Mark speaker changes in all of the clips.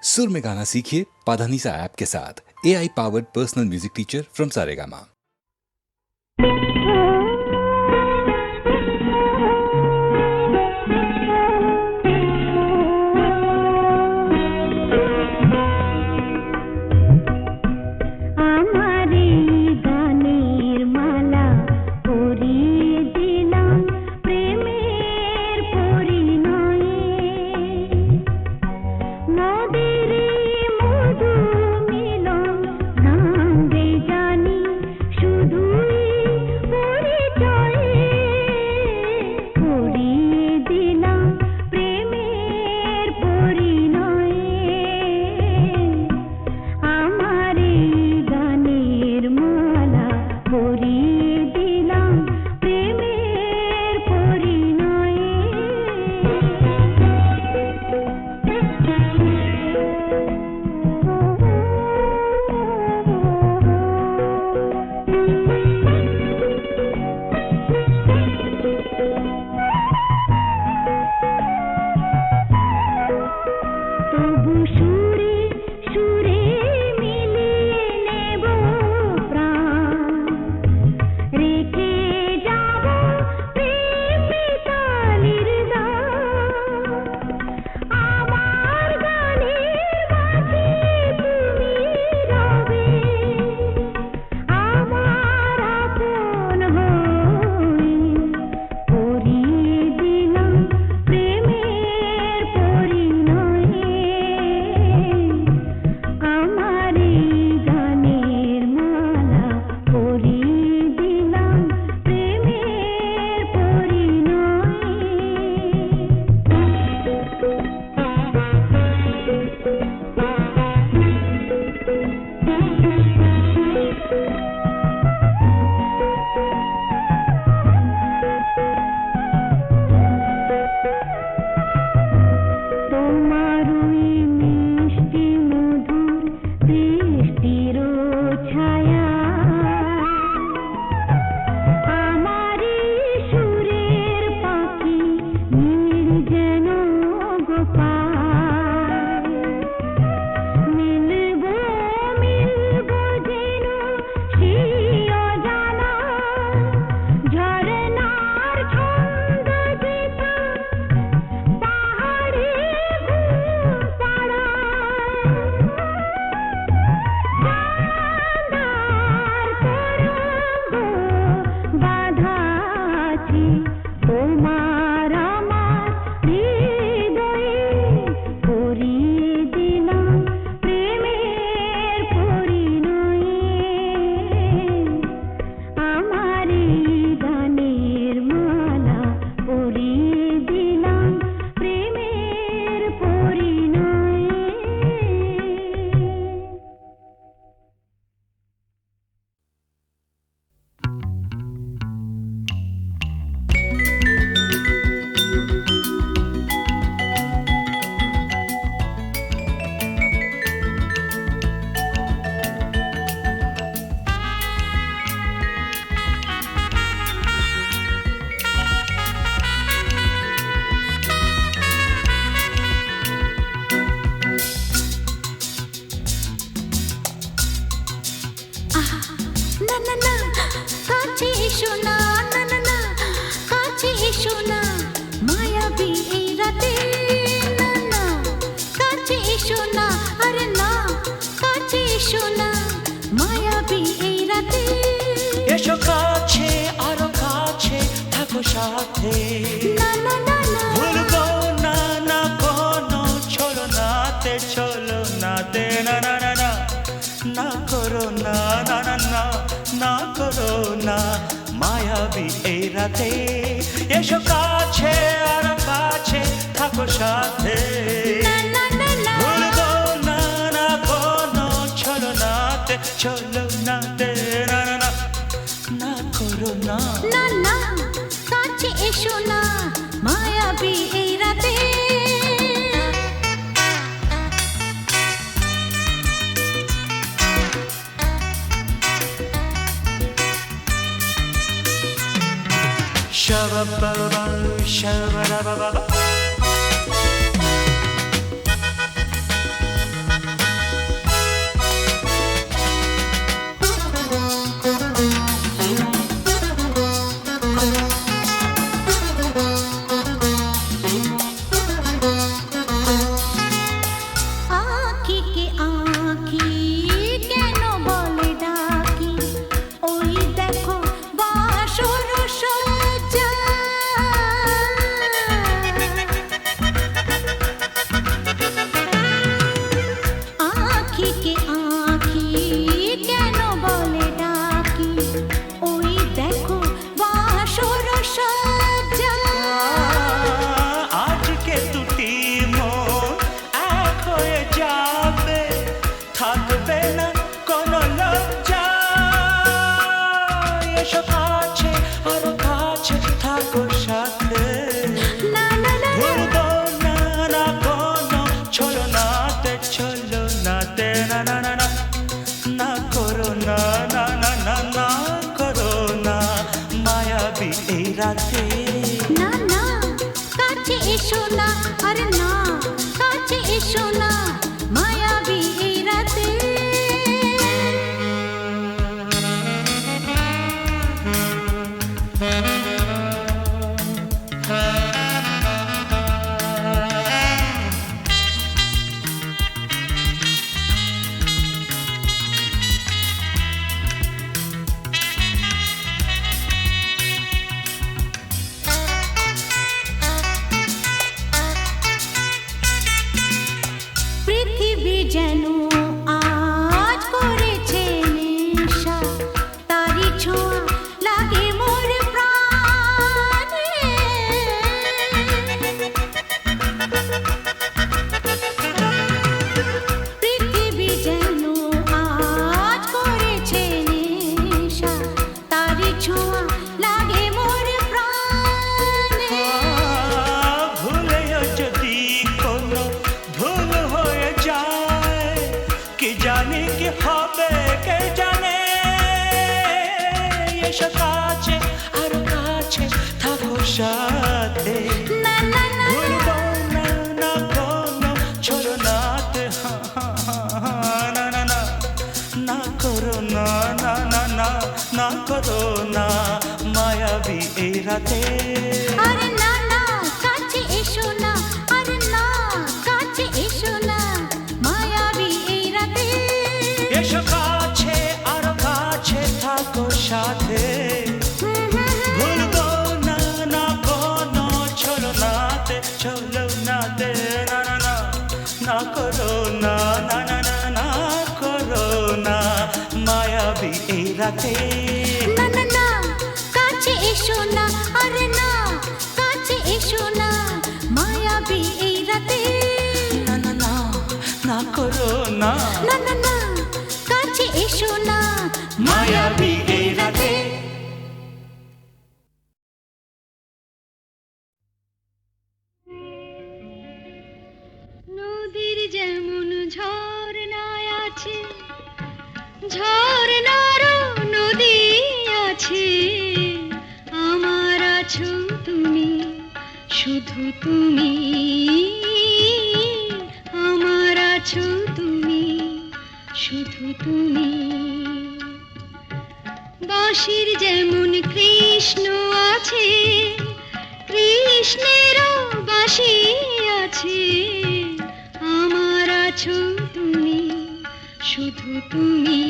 Speaker 1: सुर में गाना सीखिए पाधानीसा ऐप के साथ। AI powered personal music teacher from Saregama.
Speaker 2: এসো কাছে আরো কাছে থাকো সাথে
Speaker 3: না না না
Speaker 2: ভুলবো না না কোনো ছলনাতে ছলনাতে না না না না না করো না না না না না করো না মায়াবী এই রাতে
Speaker 3: না না কাছে এসো না আরে না কাছে এসো না মায়াবী এই রাতে পৃথিবী যেন আজ করেছে নেশা তারি ছোঁয়া লাগে মোর প্রাণে পৃথিবী যেন আজ করেছে নেশা তারি ছোঁয়া লাগে মোর প্রাণে
Speaker 2: ভুলেও যদি কোনো ভুল হয়ে যায় কি জানি কি হবে কে জানে এসো কাছে আর কাছে থাকো সাথে
Speaker 3: না না না
Speaker 2: ভুলবো না না কোনো ছলনাতে না না না না করো না না না না না করো না মায়াবী এই রাতে
Speaker 3: আরে না না কাছে এসো না আরে না কাছে এসো না মায়াবী এই রাতে
Speaker 2: এসো কাছে আরো কাছে থাকো সাথে ভুলবো না না কোনো ছলনাতে ছলনাতে না না না না করো না না না না না করো না মায়াবী এই রাতে
Speaker 3: না না না কাছে এসো না আরে না কাছে এসো না মায়াবী এই রাতে
Speaker 2: না না না না করো না
Speaker 3: না না না কাছে এসো না
Speaker 2: মায়াবী এই রাতে
Speaker 3: নদীর যেমন ঝর্ণায় আছে ঝর্ণারও নদী আছে আমার আছো তুমি শুধু তুমি আমার আছো তুমি শুধু তুমি বাঁশির যেমন কৃষ্ণ আছে কৃষ্ণেরও বাঁশি আছে আমার আছো তুমি শুধু তুমি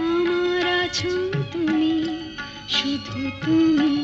Speaker 3: আমার আছো তুমি শুধু তুমি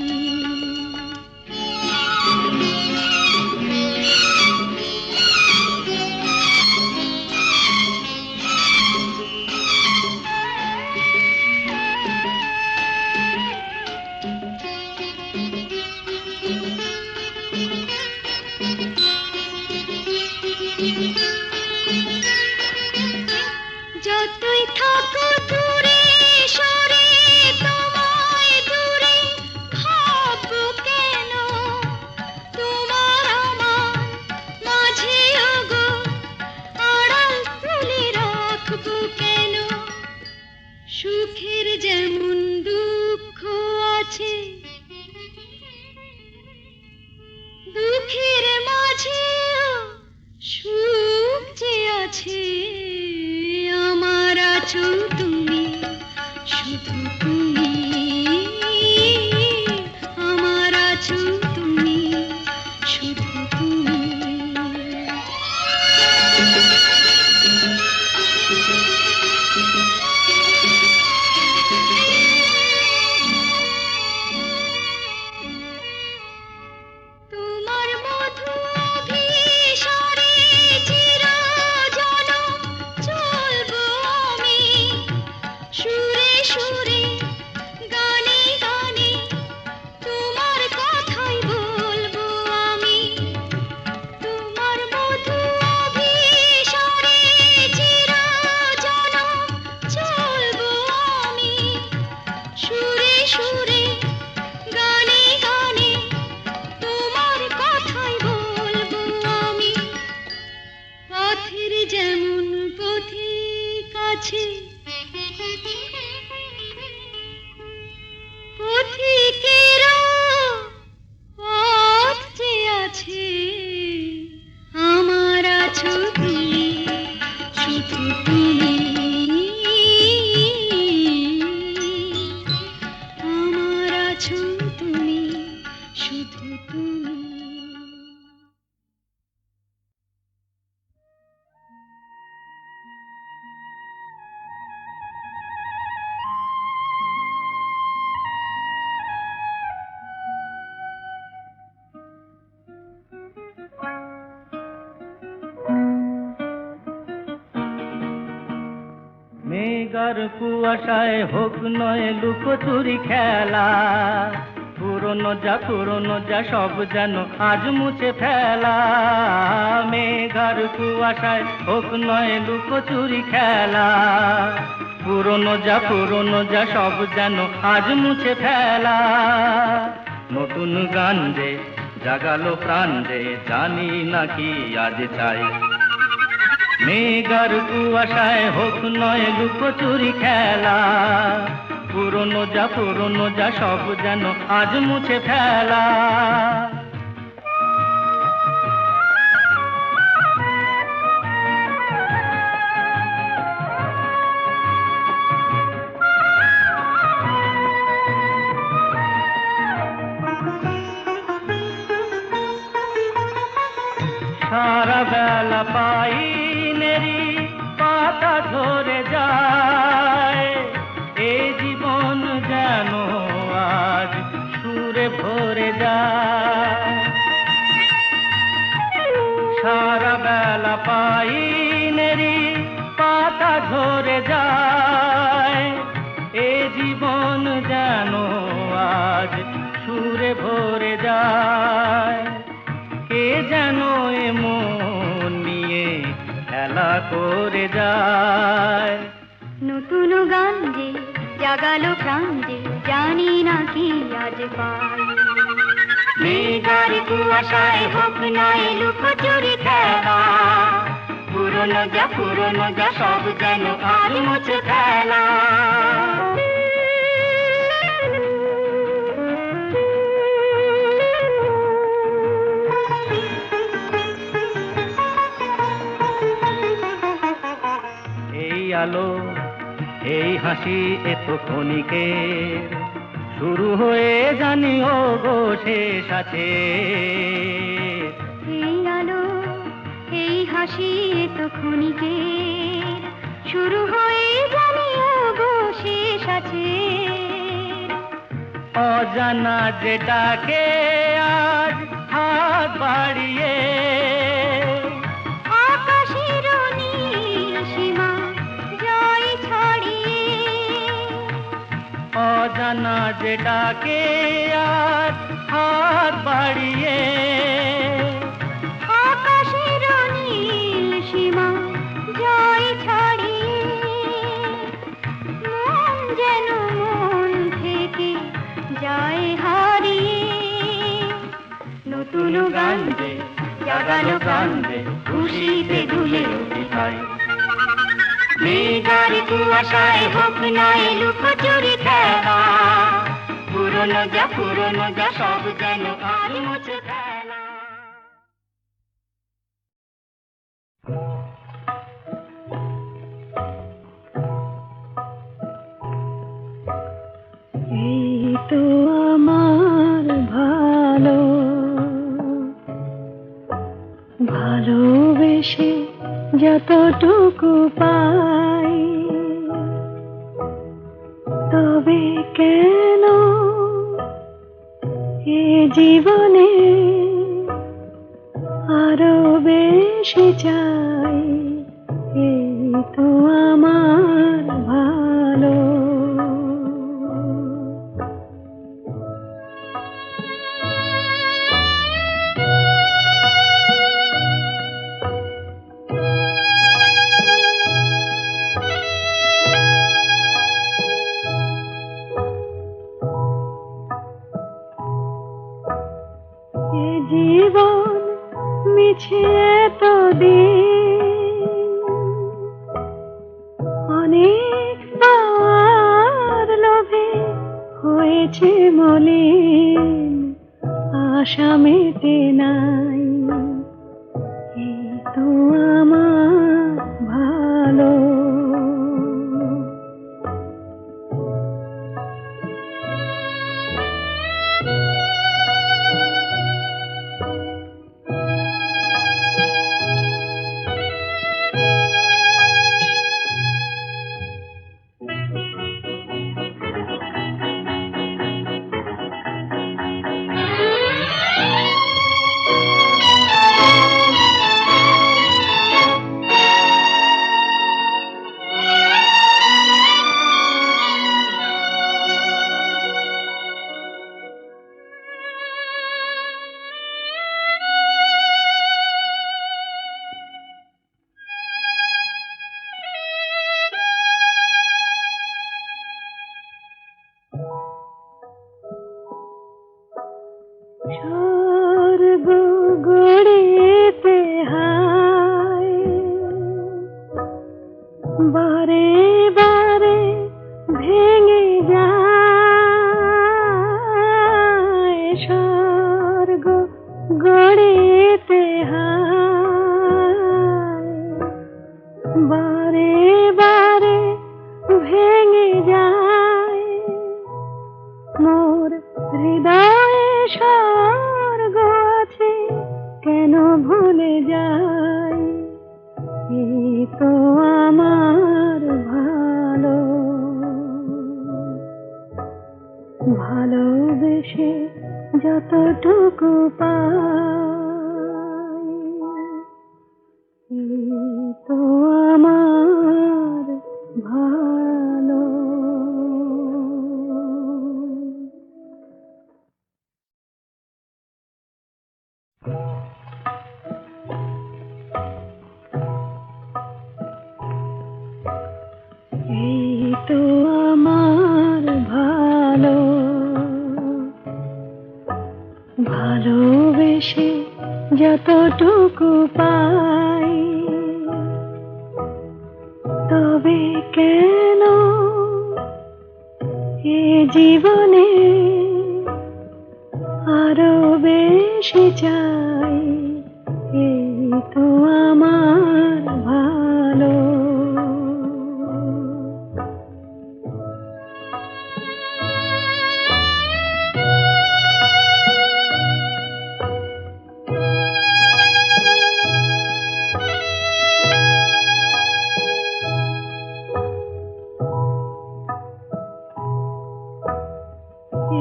Speaker 3: যতই থাকো দূরে সরে তোমায় দূরে ভাববো কেন তোমার আমার মাঝে ওগো আড়াল তুলে রাখবো কেন সুখের যেমন দুঃখ আছে দুঃখের মাঝে আমার আছো তুমি, শুধু তুমি।
Speaker 2: মেঘার কুয়াশায় হোক নয় লুকোচুরি খেলা, পুরনো যা সব যেন আজ মুছে ফেলা। মেঘার কুয়াশায় হোক নয় লুকোচুরি খেলা, পুরনো যা সব যেন আজ মুছে ফেলা। নতুন গান যে জাগালো প্রাণ যে, জানি নাকি আজ চাই। মেঘার কুয়াশায় হোক নয় লুকোচুরি খেলা, পুরনো যা সব যেন আজ মুছে ফেলা। সারা বেলা পাইনেরি পাতা ঝরে যায়, এ জীবন যেন আজ সুরে ভরে যায়। সারা বেলা পাইনেরি পাতা ঝরে যায়, এ জীবন যেন আজ সুরে ভরে যায়। কে যেন এমন নিয়ে খেলা করে যায়।
Speaker 3: নতুন গান যে জাগালো প্রাণ যে, জানি না কি আজ পাই। মেঘার কুয়াশায় হোক নয় লুকোচুরি খেলা, পুরনো যা সব যেন আজ মুছে ফেলা।
Speaker 2: আলো এই হাসি এত ক্ষণিকের, শুরু হয়ে জানি ও গো শেষ আছে।
Speaker 3: এই আলো এই হাসি এত ক্ষণিকের, শুরু হয়ে জানি ও গো শেষ আছে।
Speaker 2: অজানা যেটাকে আজ হাত বাড়িয়ে,
Speaker 3: আকাশের নীল সীমা জয় ছড়িয়ে।
Speaker 2: অজানা যেটাকে আজ হাত বাড়িয়ে,
Speaker 3: আকাশের নীল সীমা জয় ছড়িয়ে। মন যেন মন থেকে যায় হারিয়ে। নতুন গান যে জাগালো প্রাণ যে, খুশিতে দুলে উঠিতাই। মেঘার কুয়াশায় হোক নয় লুকোচুরি খেলা, পুরনো যা সব যেন আজ মুছে ফেলা। এই তো আমার ভালোবেসে যতটুকু পাই, তবে কেন এ জীবনে আরো বেশি চাই। এই তো আমার ভালো। জীবন মিছে তো দিন, অনেক পাওয়ার লোভে হয়েছে মলিন, আশা মেটে নাই। এই তো আমার ভালো।
Speaker 4: ভুলে যাই, এই তো আমার ভালো। ভালোবেসে যতটুকু পাই, এই তো আমার ভালো। এই তো আমার ভালো। ভালোবেসে যতটুকু পাই, তবে কেন এ জীবনে আরো বেশি চাই, এই তো আমার ভালো।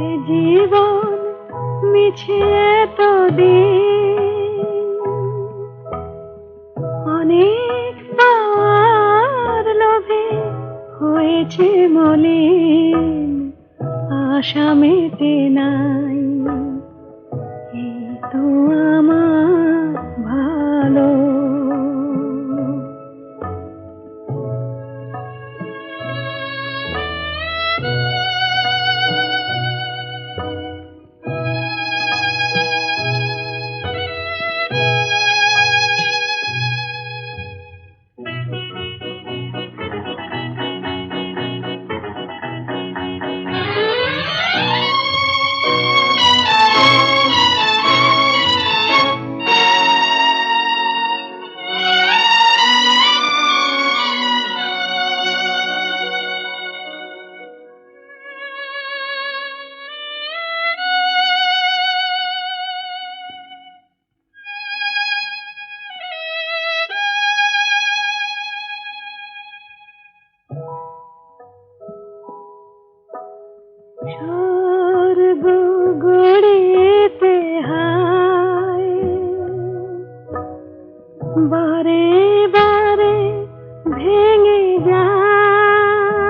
Speaker 4: এ জীবন মিছে এতদিন, অনেক পাওয়ার লোভে হয়েছে মলিন, আশা মেটে নাই, এই তো আমার ভালো। স্বর্গ গড়িতে হায়, বারে বারে ভেঙে যায়,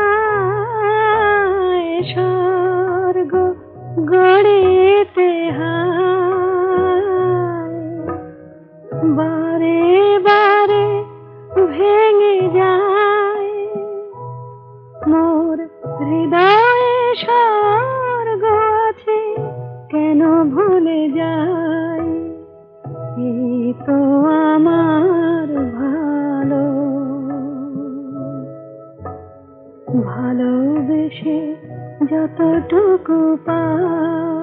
Speaker 4: স্বর্গ গড়িতে হায়, বারে বারে ভেঙে যায়, মোর হৃদয়ে স্বর্গ আছে, কেন ভুলে যাই, এই তো আমার ভালো। ভালোবেসে যতটুকু পাই,